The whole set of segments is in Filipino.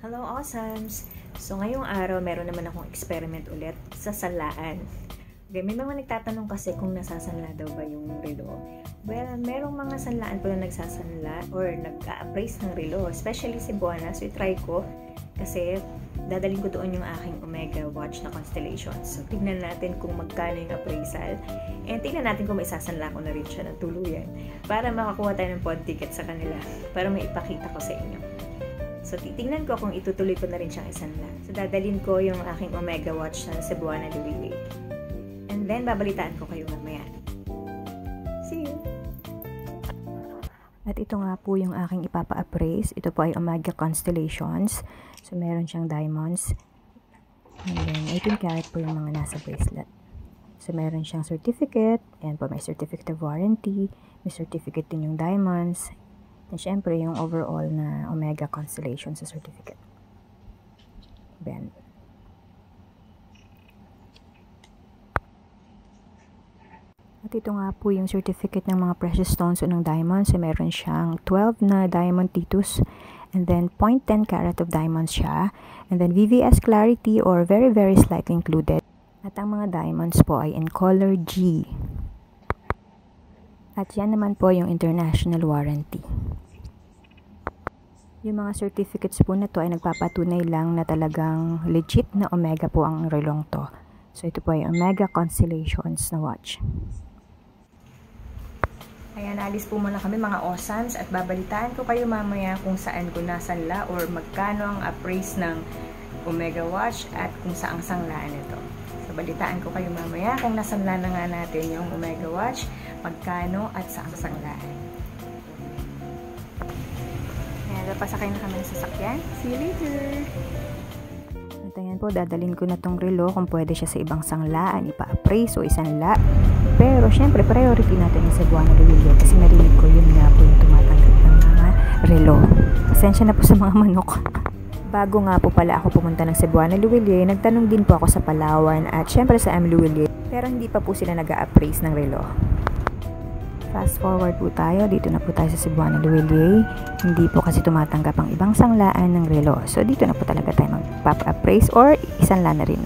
Hello, awesomes! So, ngayong araw, meron naman akong experiment ulit sa sanlaan. Okay, may mga nagtatanong kasi kung nasasanla daw ba yung relo. Well, merong mga sanlaan po na nagsasanla or nag-a-appraise ng relo, especially si Buana. So, try ko kasi dadalhin ko doon yung aking Omega watch na constellation. So, tignan natin kung magkano yung appraisal. And tignan natin kung may sasanla ko na rin siya ng tuluyan para makakuha tayo ng pod ticket sa kanila para may ipakita ko sa inyo. So, titingnan ko kung itutuloy ko na rin siyang isanla. So, dadalhin ko yung aking Omega watch na Cebuana Louis. And then, babalitaan ko kayo mamaya. See you! At ito nga po yung aking ipapa-appraise. Ito po ay Omega Constellations. So, meron siyang diamonds. And then, 18 karat po yung mga nasa bracelet. So, meron siyang certificate. Ayan po, may certificate of warranty. May certificate din yung diamonds. And syempre, yung overall na Omega Constellation sa certificate. Ben. At ito nga po yung certificate ng mga precious stones o ng diamonds. So, meron siyang 12 na diamond titus. And then, 0.10 carat of diamonds siya. And then, VVS clarity or very, very slightly included. At ang mga diamonds po ay in color G. At yan naman po yung international warranty. Yung mga certificates po na to ay nagpapatunay lang na talagang legit na Omega po ang relong to. So, ito po ay Omega Constellations na watch. Ayan, alis po muna kami mga awesomes at babalitaan ko kayo mamaya kung saan ko nasanla or magkano ang appraise ng Omega watch at kung saang sanglaan ito. So, balitaan ko kayo mamaya kung nasanla na nga natin yung Omega watch, magkano at saang sanglaan. Pasakay na kami sa sasakyan. See you later! At ayan po, dadalhin ko na tong relo kung pwede siya sa ibang sanglaan, ipa-appraise o isanla. Pero syempre, priority natin yung Cebuana Louis kasi narinig ko yun nga po yung tumatanggap ng mga relo. Pasensya na po sa mga manok. Bago nga po pala ako pumunta ng Cebuana Louis, nagtanong din po ako sa Palawan at syempre sa M. Louis, pero hindi pa po sila nag-a-appraise ng relo. Fast forward po tayo, dito na po tayo sa Cebuana Louis. Hindi po kasi tumatanggap ang ibang sanglaan ng relo. So, dito na po talaga tayo mag-appraise or isanla na rin.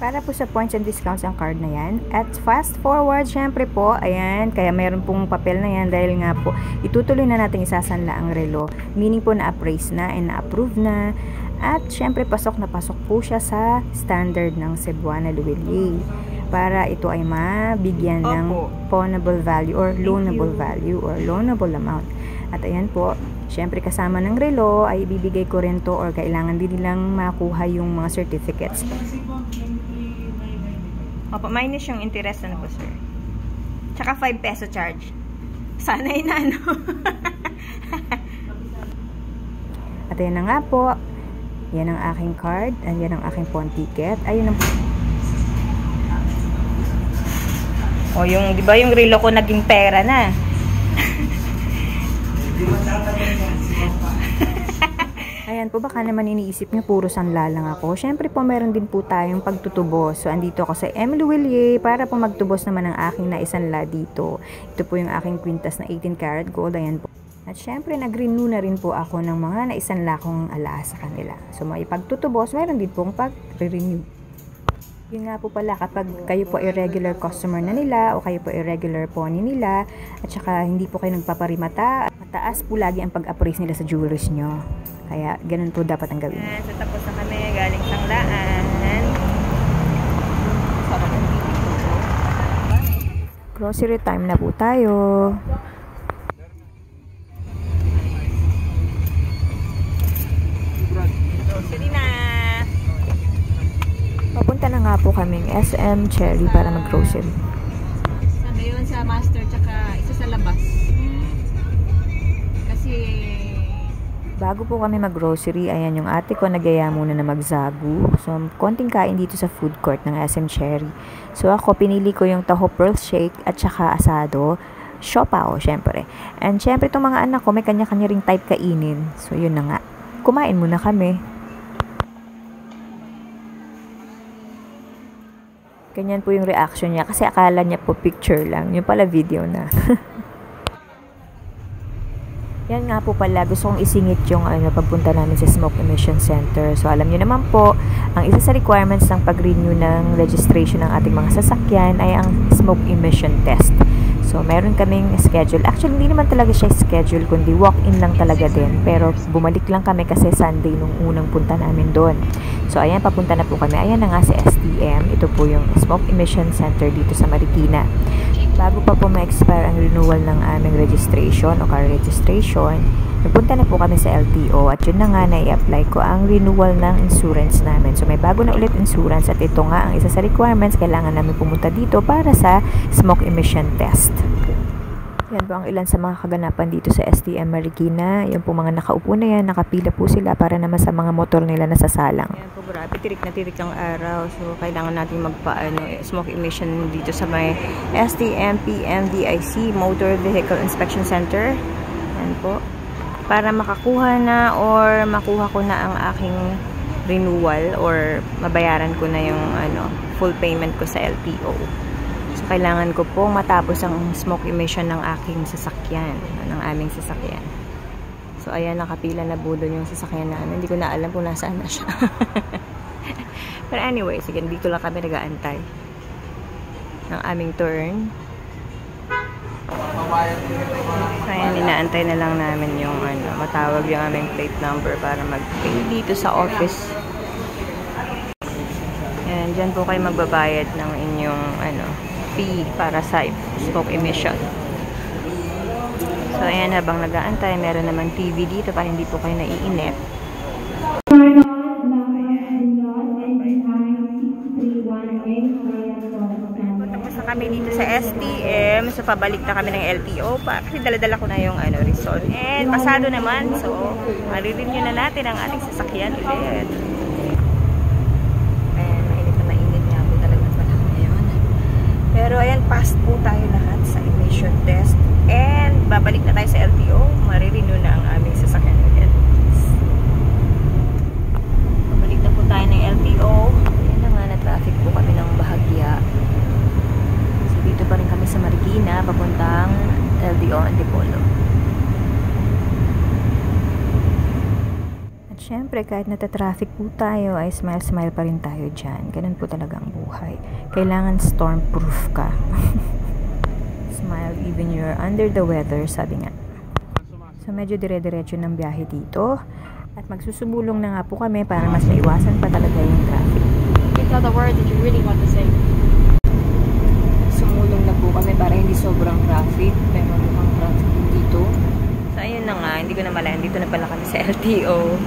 Para po sa points and discounts ang card na yan. At fast forward, syempre po, ayan, kaya mayroon pong papel na yan dahil nga po, itutuloy na natin isasanla ang relo. Meaning po na-appraise na and na-approve na. At syempre, pasok na pasok po siya sa standard ng Cebuana Louis. Para ito ay mabigyan ng pawnable value or loanable value or loanable amount. At ayan po, syempre kasama ng relo ay ibibigay ko rin to or kailangan din nilang makuha yung mga certificates. Opo, minus yung interest na po, sir. Tsaka 5 peso charge. Sana inano. At ayan na nga po. Yan ang aking card. And yan ang aking pawn ticket. Ayun ang... O yung, di ba yung relo ko naging pera na? Ayan po, baka naman iniisip nyo puro sanla lang ako. Syempre po, meron din po tayong pagtutubos. So, andito ako sa M. Louis para po magtubos naman ang aking naisanla dito. Ito po yung aking quintas na 18 karat gold. Ayan po. At syempre, nag-renew na rin po ako ng mga naisanla kong alaas sa kanila. So, may pagtutubos, meron din pong pag-renew. Yun nga po pala, kapag kayo po irregular customer na nila o kayo po irregular pony nila at saka hindi po kayo nagpaparimata, mataas po lagi ang pag-appraise nila sa jewelries nyo. Kaya ganun po dapat ang gawin. So tapos na kami galing sanglaan. Grocery time na po tayo. Grocery na. Papunta na nga po kaming SM Cherry para mag-grocery. Sana yun sa master tsaka isa sa labas. Kasi bago po kami mag-grocery, ayan yung ate ko nagaya muna na magzagu. So, konting kain dito sa food court ng SM Cherry. So, ako pinili ko yung taho pearl shake at saka asado. Siopaw, syempre. And syempre itong mga anak ko may kanya-kanya ring type kainin. So, yun na nga. Kumain muna kami. Ganyan po yung reaction niya kasi akala niya po picture lang. Yung pala video na. Yan nga po pala, gusto kong isingit yung pagpunta namin sa Smoke Emission Center. So alam nyo naman po, ang isa sa requirements ng pag-renew ng registration ng ating mga sasakyan ay ang smoke emission test. So meron kaming schedule. Actually, hindi naman talaga siya schedule, kundi walk-in lang talaga din. Pero bumalik lang kami kasi Sunday nung unang punta namin doon. So ayan, papunta na po kami. Ayan na nga si STM. Ito po yung Smoke Emission Center dito sa Marikina. Bago pa po ma-expire ang renewal ng aming registration o car registration, nagpunta na po kami sa LTO at yun na nga na-i-apply ko ang renewal ng insurance namin. So may bago na ulit insurance at ito nga ang isa sa requirements, kailangan namin pumunta dito para sa smoke emission test. Yan po ang ilan sa mga kaganapan dito sa STM Marikina. Yung po mga nakaupo na yan, nakapila po sila para naman sa mga motor nila nasasalang. Yan po, grabe, tirik na tirik ang araw. So, kailangan natin smoke emission dito sa may STM PMVIC, Motor Vehicle Inspection Center. Yan po. Para makakuha na or makuha ko na ang aking renewal or mabayaran ko na yung full payment ko sa LTO. So, kailangan ko pong matapos ang smoke emission ng aking sasakyan, ng aming sasakyan. So, ayan, nakapila na po doon yung sasakyan namin. Hindi ko na alam kung nasaan na siya. Pero anyway, sige, dito lang kami nag-aantay ng aming turn. Ayan, inaantay na lang namin yung matawag yung aming plate number para mag-pay dito sa office. Ayan, dyan po kayo magbabayad ng inyong fee para sa smoke emission. So, ayan, habang nag-aantay, meron namang TV dito para hindi po kayo naiinip. Tapos na kami dito sa STM. So, pabalik na kami ng LTO. Kasi dala-dala ko na yung result. And, pasado naman. So, marirenew na natin ang ating sasakyan ulit. Pero ayan, pass po tayo lahat sa emission test. And babalik na tayo sa LTO. Marirenew na ang aming sasakyan ulit. Babalik na po tayo ng LTO. Ayan na nga, na-traffic po kami ng bahagya. So dito pa rin kami sa Marikina, papuntang LTO Antipolo. At syempre, kahit nata-traffic po tayo, ay smile-smile pa rin tayo dyan. Ganun po talaga ang buhay. Kailangan storm-proof ka. Smile even you're under the weather, sabi nga. So, medyo dire-diretso ng biyahe dito. At magsusubulong na nga po kami para mas maiwasan pa talaga yung traffic. Tell the word that you really want to say. Sumulong na po kami para hindi sobrang traffic. Pero mukhang traffic dito. So, ayun na nga. Hindi ko na malayan. Dito na pala kami sa LTO.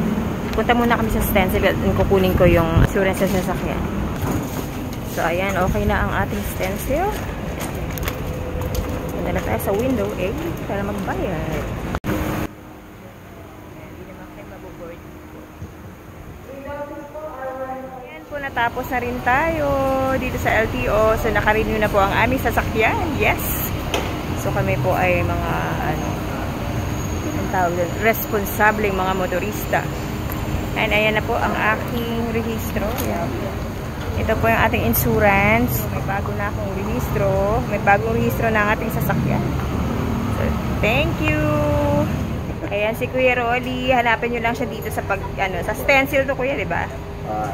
Punta muna kami sa stencil at kukunin ko yung insurance sa sasakyan. So, ayan, okay na ang ating stencil. Punta na tayo sa window para magbayad. Hindi naman kayo mabuboard. Ayan po, natapos na rin tayo dito sa LTO. So, naka-renew na po ang aming sasakyan. Yes! So, kami po ay mga, responsableng mga motorista. And ayan na po ang aking rehistro. Ayan. Ito po yung ating insurance. May bago na akong rehistro. May bagong rehistro ng ating sasakyan. So, thank you! Ayan, si Kuya Rolly. Hanapin nyo lang siya dito sa sa stencil to, Kuya, diba?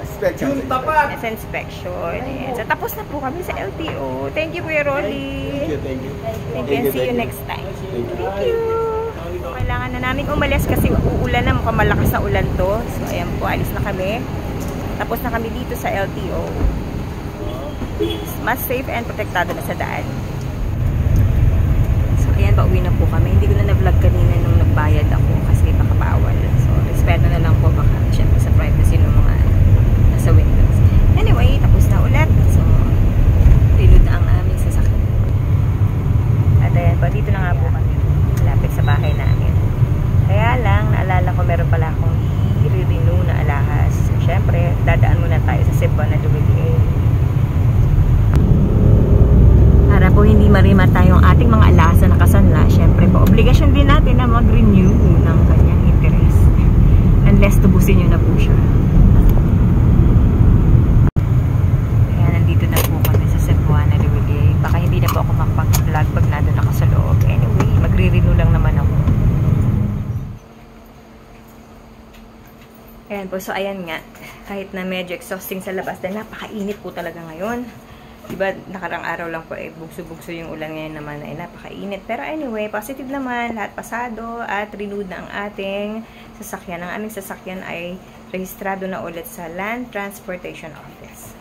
Inspection. Sa inspection. Ayan. So, tapos na po kami sa LTO. Thank you, Kuya Rolly. Thank you. Thank you and see you next time. Thank you! Kailangan na namin umalis kasi uulan na. Mukhang malakas na ulan to. So, ayan po. Alis na kami. Tapos na kami dito sa LTO. Mas safe and protektado na sa daan. So, ayan, pauwi na po kami. Hindi ko na na-vlog kanina nung nagbayad ako kasi baka bawal. So, respeto na lang po baka syempre sa privacy ng mga nasa windows. Anyway, tapos na ulit. So, reload na ang aming sasakyan. At ayan po, dito na nga po kami. Malapit sa bahay namin. Kaya lang, naalala ko meron pala akong i-renew na alahas. Siyempre, dadaan muna tayo sa Cebuana WA. Para po hindi marimata yung ating mga alahas na nakasanla, siyempre po, obligasyon din natin na mag-renew ng kanyang interest. Unless tubusin nyo na po siya. Kaya nandito na po kami sa Cebuana WA. Baka hindi na po ako makapag-vlog pag nandun ako sa loob. Anyway, magre-renew lang naman ako. po. So, ayan nga. Kahit na medyo exhausting sa labas, dahil napakainit po talaga ngayon. Diba, nakarang araw lang po, bugso-bugso yung ulan ngayon naman ay napakainit. Pero anyway, positive naman, lahat pasado at renewed na ang ating sasakyan. Ang aming sasakyan ay rehistrado na ulit sa Land Transportation Office.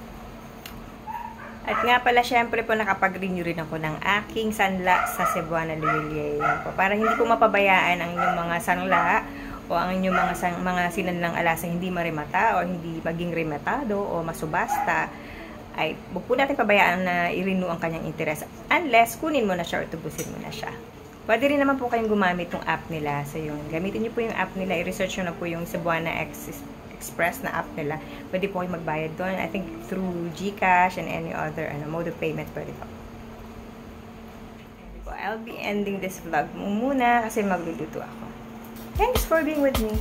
At nga pala, syempre po, nakapag-renew rin ako ng aking sanla sa Cebuana Lilier. Para hindi ko mapabayaan ang inyong mga sanla o ang inyong mga sinanlang alasang hindi marimata o hindi maging rematado o masubasta, ay huwag po natin pabayaan na i-renew ang kanyang interest unless kunin mo na siya or tubusin mo na siya. Pwede rin naman po kayong gumamit ng app nila. So yun, gamitin niyo po yung app nila, i-research nyo na po yung Cebuana Express na app nila. Pwede po kayong magbayad doon. I think through GCash and any other mode of payment pwede po. I'll be ending this vlog muna kasi magluluto ako. Thanks for being with me.